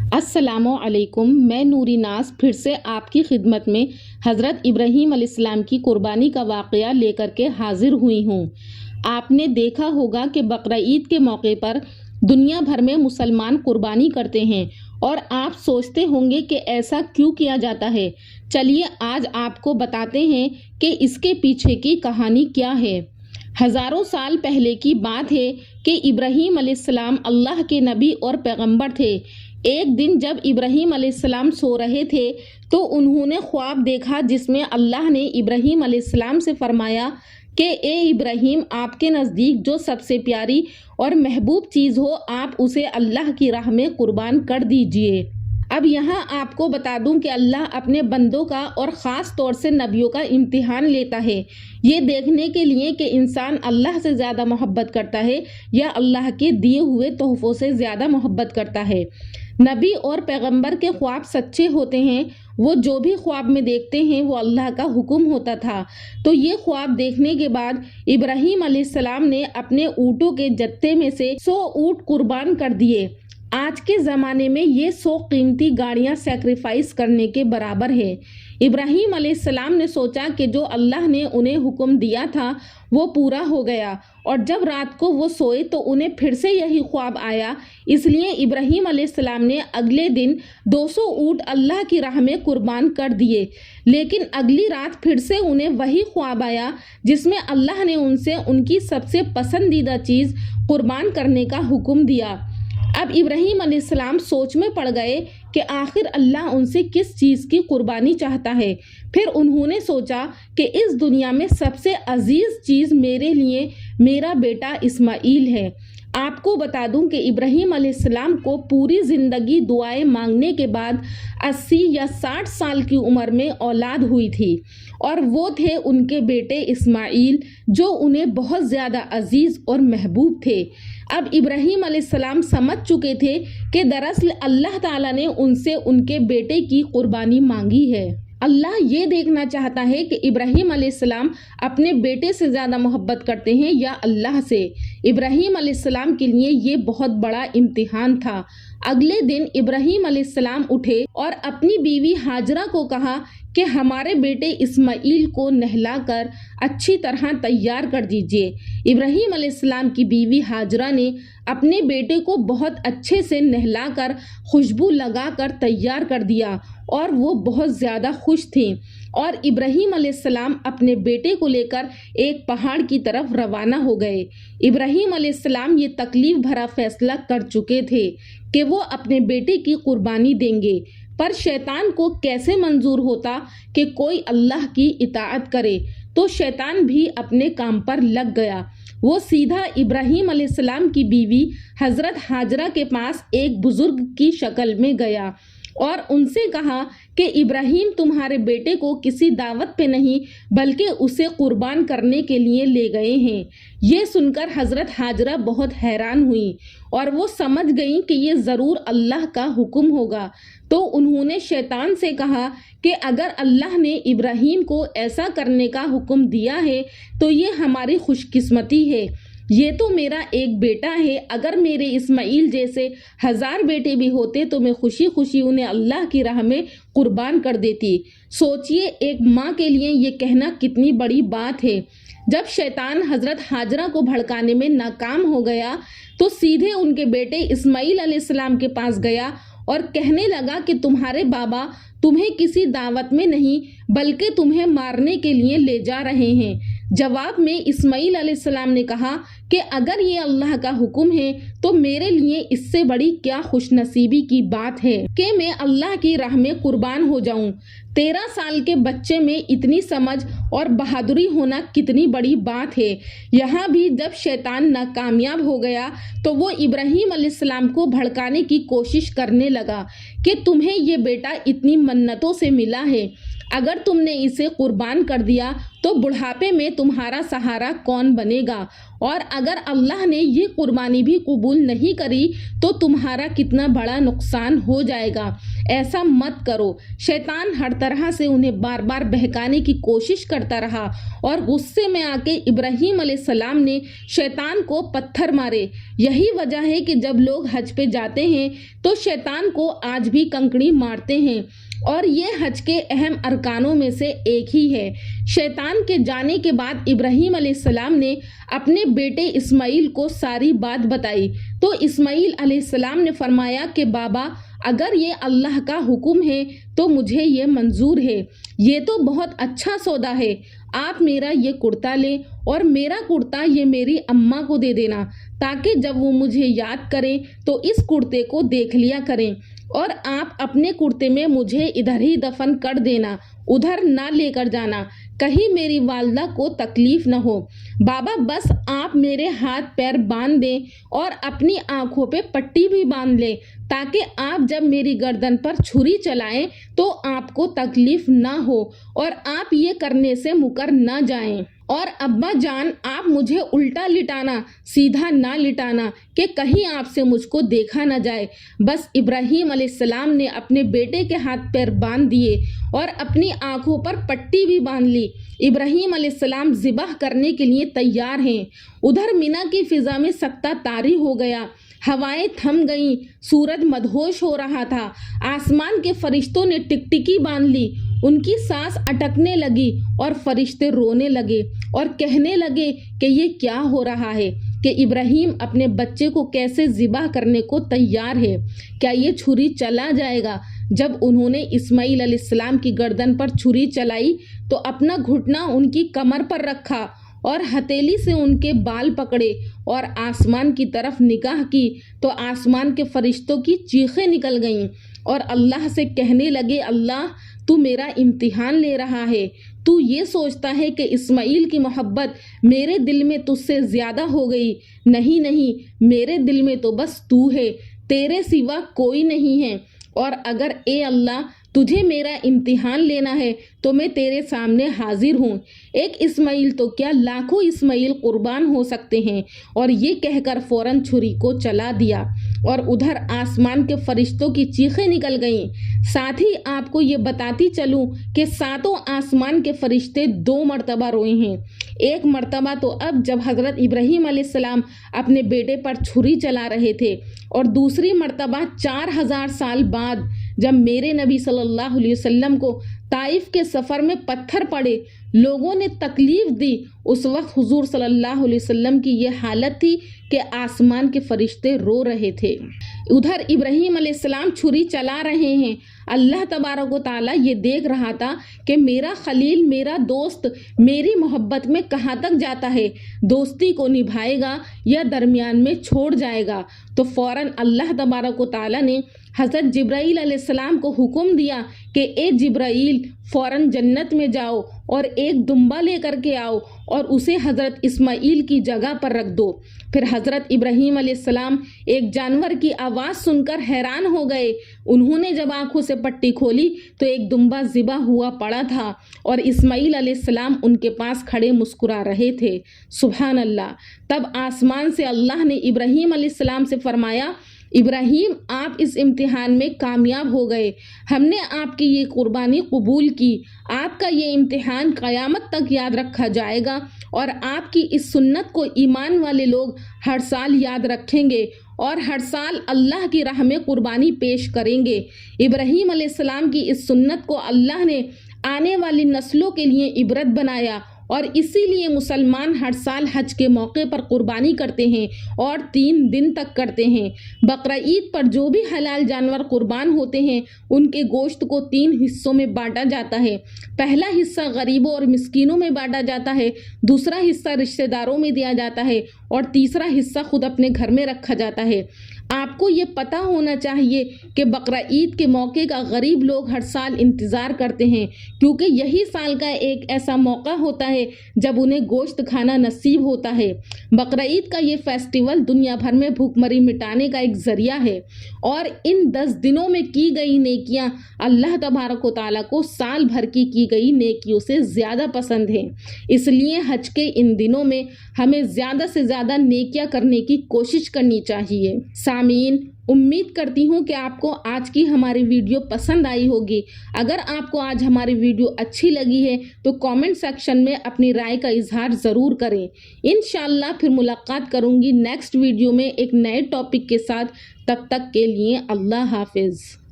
السلام علیکم، میں نوری ناز پھر سے آپ کی خدمت میں حضرت ابراہیم علیہ السلام کی قربانی کا واقعہ لے کر کے حاضر ہوئی ہوں۔ آپ نے دیکھا ہوگا کہ بقرعید کے موقع پر دنیا بھر میں مسلمان قربانی کرتے ہیں اور آپ سوچتے ہوں گے کہ ایسا کیوں کیا جاتا ہے۔ چلیے آج آپ کو بتاتے ہیں کہ اس کے پیچھے کی کہانی کیا ہے۔ ہزاروں سال پہلے کی بات ہے کہ ابراہیم علیہ السلام اللہ کے نبی اور پیغمبر تھے۔ ایک دن جب ابراہیم علیہ السلام سو رہے تھے تو انہوں نے خواب دیکھا جس میں اللہ نے ابراہیم علیہ السلام سے فرمایا کہ اے ابراہیم، آپ کے نزدیک جو سب سے پیاری اور محبوب چیز ہو آپ اسے اللہ کی راہ میں قربان کر دیجئے۔ اب یہاں آپ کو بتا دوں کہ اللہ اپنے بندوں کا اور خاص طور سے نبیوں کا امتحان لیتا ہے، یہ دیکھنے کے لیے کہ انسان اللہ سے زیادہ محبت کرتا ہے یا اللہ کے دیے ہوئے تحفوں سے زیادہ محبت کرتا ہے۔ نبی اور پیغمبر کے خواب سچے ہوتے ہیں، وہ جو بھی خواب میں دیکھتے ہیں وہ اللہ کا حکم ہوتا تھا۔ تو یہ خواب دیکھنے کے بعد ابراہیم علیہ السلام نے اپنے اونٹوں کے جتھے میں سے 100 اونٹ قربان کر دیے۔ آج کے زمانے میں یہ 100 قیمتی گاڑیاں سیکریفائس کرنے کے برابر ہے۔ ابراہیم علیہ السلام نے سوچا کہ جو اللہ نے انہیں حکم دیا تھا وہ پورا ہو گیا، اور جب رات کو وہ سوئے تو انہیں پھر سے یہی خواب آیا، اس لیے ابراہیم علیہ السلام نے اگلے دن 200 اونٹ اللہ کی راہ میں قربان کر دیے۔ لیکن اگلی رات پھر سے انہیں وہی خواب آیا جس میں اللہ نے ان سے ان کی سب سے پسندیدہ چیز قربان کرنے کا حکم دیا۔ اب ابراہیم علیہ السلام سوچ میں پڑ گئے کہ آخر اللہ ان سے کس چیز کی قربانی چاہتا ہے۔ پھر انہوں نے سوچا کہ اس دنیا میں سب سے عزیز چیز میرے لیے میرا بیٹا اسماعیل ہے۔ آپ کو بتا دوں کہ ابراہیم علیہ السلام کو پوری زندگی دعائیں مانگنے کے بعد 80 یا 60 سال کی عمر میں اولاد ہوئی تھی، اور وہ تھے ان کے بیٹے اسماعیل جو انہیں بہت زیادہ عزیز اور محبوب تھے۔ اب ابراہیم علیہ السلام سمجھ چکے تھے کہ دراصل اللہ تعالیٰ نے ان سے ان کے بیٹے کی قربانی مانگی ہے۔ اللہ یہ دیکھنا چاہتا ہے کہ ابراہیم علیہ السلام اپنے بیٹے سے زیادہ محبت کرتے ہیں یا اللہ سے۔ ابراہیم علیہ السلام کے لیے یہ بہت بڑا امتحان تھا۔ اگلے دن ابراہیم علیہ السلام اٹھے اور اپنی بیوی ہاجرہ کو کہا کہ ہمارے بیٹے اسماعیل کو نہلا کر اچھی طرح تیار کر دیجئے۔ ابراہیم علیہ السلام کی بیوی ہاجرہ نے اپنے بیٹے کو بہت اچھے سے نہلا کر خوشبو لگا کر تیار کر دیا، اور وہ بہت زیادہ خوش تھیں، اور ابراہیم علیہ السلام اپنے بیٹے کو لے کر ایک پہاڑ کی طرف روانہ ہو گئے۔ ابراہیم علیہ السلام یہ تکلیف بھرا فیصلہ کر چکے تھے کہ وہ اپنے بیٹے کی قربانی دیں گے، پر شیطان کو کیسے منظور ہوتا کہ کوئی اللہ کی اطاعت کرے؟ تو شیطان بھی اپنے کام پر لگ گیا۔ وہ سیدھا ابراہیم علیہ السلام کی بیوی حضرت ہاجرہ کے پاس ایک بزرگ کی شکل میں گیا اور ان سے کہا کہ ابراہیم تمہارے بیٹے کو کسی دعوت پہ نہیں بلکہ اسے قربان کرنے کے لیے لے گئے ہیں۔ یہ سن کر حضرت ہاجرہ بہت حیران ہوئیں اور وہ سمجھ گئیں کہ یہ ضرور اللہ کا حکم ہوگا۔ تو انہوں نے شیطان سے کہا کہ اگر اللہ نے ابراہیم کو ایسا کرنے کا حکم دیا ہے تو یہ ہماری خوش قسمتی ہے، یہ تو میرا ایک بیٹا ہے، اگر میرے اسماعیل جیسے 1000 بیٹے بھی ہوتے تو میں خوشی خوشی انہیں اللہ کی راہ میں قربان کر دیتی۔ سوچئے ایک ماں کے لیے یہ کہنا کتنی بڑی بات ہے۔ جب شیطان حضرت ہاجرہ کو بھڑکانے میں ناکام ہو گیا تو سیدھے ان کے بیٹے اسماعیل علیہ السلام کے پاس گیا اور کہنے لگا کہ تمہارے بابا تمہیں کسی دعوت میں نہیں بلکہ تمہیں مارنے کے لیے لے جا رہے ہیں۔ جواب میں اسماعیل علیہ السلام نے کہا کہ اگر یہ اللہ کا حکم ہے تو میرے لیے اس سے بڑی کیا خوش نصیبی کی بات ہے کہ میں اللہ کی راہ میں قربان ہو جاؤں۔ 13 سال کے بچے میں اتنی سمجھ اور بہادری ہونا کتنی بڑی بات ہے۔ یہاں بھی جب شیطان ناکامیاب ہو گیا تو وہ ابراہیم علیہ السلام کو بھڑکانے کی کوشش کرنے لگا کہ تمہیں یہ بیٹا اتنی منتوں سے ملا ہے، अगर तुमने इसे कुर्बान कर दिया तो बुढ़ापे में तुम्हारा सहारा कौन बनेगा, और अगर अल्लाह ने ये कुर्बानी भी कबूल नहीं करी तो तुम्हारा कितना बड़ा नुकसान हो जाएगा। ऐसा मत करो। शैतान हर तरह से उन्हें बार बार बहकाने की कोशिश करता रहा और गुस्से में आके इब्राहीम अलैहिस्सलाम ने शैतान को पत्थर मारे। यही वजह है कि जब लोग हज पे जाते हैं तो शैतान को आज भी कंकड़ी मारते हैं, और ये हज के अहम अरकानों में से एक ही है। शैतान के जाने के बाद इब्राहीम अलैहिस्सलाम ने अपने बेटे इस्माइल को सारी बात बताई तो इस्माइल अलैहिस्सलाम ने फरमाया कि बाबा, अगर ये अल्लाह का हुक्म है तो मुझे ये मंजूर है। ये तो बहुत अच्छा सौदा है। आप मेरा ये कुर्ता लें और मेरा कुर्ता ये मेरी अम्मा को दे देना, ताकि जब वो मुझे याद करें तो इस कुर्ते को देख लिया करें, और आप अपने कुर्ते में मुझे इधर ही दफन कर देना, उधर ना लेकर जाना, कहीं मेरी वालदा को तकलीफ न हो। बाबा, बस आप मेरे हाथ पैर बांध दें और अपनी आंखों पे पट्टी भी बांध लें, ताकि आप जब मेरी गर्दन पर छुरी चलाएं तो आपको तकलीफ ना हो और आप ये करने से मुकर ना जाएं। और अब्बा जान, आप मुझे उल्टा लिटाना, सीधा ना लिटाना कि कहीं आपसे मुझको देखा ना जाए। बस इब्राहीम अलैहिस्सलाम ने अपने बेटे के हाथ पैर बांध दिए और अपनी आंखों पर पट्टी भी बांध ली। इब्राहीम अलैहिस्सलाम ज़िबाह करने के लिए तैयार हैं। उधर मिना की फिजा में सख्ता तारी हो गया, हवाएं थम गईं, सूरज मदहोश हो रहा था। आसमान के फरिश्तों ने टिकटिकी बांध ली, उनकी सांस अटकने लगी और फरिश्ते रोने लगे और कहने लगे कि ये क्या हो रहा है, कि इब्राहीम अपने बच्चे को कैसे ज़िबाह करने को तैयार है, क्या ये छुरी चला जाएगा। जब उन्होंने इस्माइल अलैहिस्सलाम की गर्दन पर छुरी चलाई तो अपना घुटना उनकी कमर पर रखा और हथेली से उनके बाल पकड़े और आसमान की तरफ निगाह की तो आसमान के फरिश्तों की चीखें निकल गईं और अल्लाह से कहने लगे, अल्लाह, तू मेरा इम्तिहान ले रहा है। तू ये सोचता है कि इस्माइल की मोहब्बत मेरे दिल में तुझसे ज़्यादा हो गई। नहीं नहीं, मेरे दिल में तो बस तू है, तेरे सिवा कोई नहीं है। और अगर ए अल्लाह तुझे मेरा इम्तिहान लेना है तो मैं तेरे सामने हाजिर हूँ। एक इस्माइल तो क्या, लाखों इस्माइल कुर्बान हो सकते हैं। और ये कहकर फौरन छुरी को चला दिया और उधर आसमान के फरिश्तों की चीखें निकल गईं। साथ ही आपको ये बताती चलूँ कि सातों आसमान के फरिश्ते 2 मरतबा रोए हैं। एक मरतबा तो अब जब हज़रत इब्राहीम अलैहिस्सलाम अपने बेटे पर छुरी चला रहे थे, और दूसरी मरतबा 4000 साल बाद जब मेरे नबी सल्लल्लाहु अलैहि वसल्लम को ताइफ के सफ़र में पत्थर पड़े, लोगों ने तकलीफ दी। उस वक्त हुजूर सल्लल्लाहु अलैहि वसल्लम की ये हालत थी कि आसमान के फरिश्ते रो रहे थे। उधर इब्राहीम अलैहिस्सलाम छुरी चला रहे हैं। अल्लाह तबारक व तआला ये देख रहा था कि मेरा खलील, मेरा दोस्त मेरी मोहब्बत में कहाँ तक जाता है, दोस्ती को निभाएगा या दरमियान में छोड़ जाएगा। तो फ़ौरन अल्लाह तबारक व तआला ने हज़रत जिब्राईल अलैहिस्सलाम को हुक्म दिया कि ए जिब्राईल, फ़ौरन जन्नत में जाओ और एक दुम्बा लेकर के आओ और उसे हज़रत इस्माइल की जगह पर रख दो। फिर हज़रत इब्राहीम अलैहिस्सलाम एक जानवर की आवाज़ सुनकर हैरान हो गए। उन्होंने जब आंखों से पट्टी खोली तो एक दुम्बा ज़िबा हुआ पड़ा था और इस्माइल अलैहिस्सलाम उनके पास खड़े मुस्कुरा रहे थे। सुभान अल्लाह। तब आसमान से अल्लाह ने इब्राहीम अलैहिस्सलाम से फरमाया, इब्राहीम, आप इस इम्तिहान में कामयाब हो गए। हमने आपकी ये कुर्बानी कबूल की। आपका ये इम्तिहान क़यामत तक याद रखा जाएगा और आपकी इस सुन्नत को ईमान वाले लोग हर साल याद रखेंगे और हर साल अल्लाह की राह में कुर्बानी पेश करेंगे। इब्राहीम अलैहिस्सलाम की इस सुन्नत को अल्लाह ने आने वाली नस्लों के लिए इबरत बनाया और इसीलिए मुसलमान हर साल हज के मौके पर कुर्बानी करते हैं और 3 दिन तक करते हैं। बकरा ईद पर जो भी हलाल जानवर कुर्बान होते हैं उनके गोश्त को 3 हिस्सों में बांटा जाता है। पहला हिस्सा गरीबों और मिस्कीनों में बांटा जाता है, दूसरा हिस्सा रिश्तेदारों में दिया जाता है और तीसरा हिस्सा खुद अपने घर में रखा जाता है। आपको ये पता होना चाहिए कि बकरा ईद के मौके का गरीब लोग हर साल इंतज़ार करते हैं, क्योंकि यही साल का एक ऐसा मौका होता है जब उन्हें गोश्त खाना नसीब होता है। बकरा ईद का ये फेस्टिवल दुनिया भर में भूखमरी मिटाने का एक ज़रिया है और इन 10 दिनों में की गई नेकियां अल्लाह तबारक व तआला को साल भर की गई नेकियों से ज़्यादा पसंद हैं। इसलिए हज के इन दिनों में हमें ज़्यादा से ज़्यादा नेकियां करने की कोशिश करनी चाहिए। सामीन, उम्मीद करती हूँ कि आपको आज की हमारी वीडियो पसंद आई होगी। अगर आपको आज हमारी वीडियो अच्छी लगी है तो कमेंट सेक्शन में अपनी राय का इजहार ज़रूर करें। इंशाअल्लाह फिर मुलाकात करूँगी नेक्स्ट वीडियो में एक नए टॉपिक के साथ। तब तक के लिए अल्लाह हाफिज़।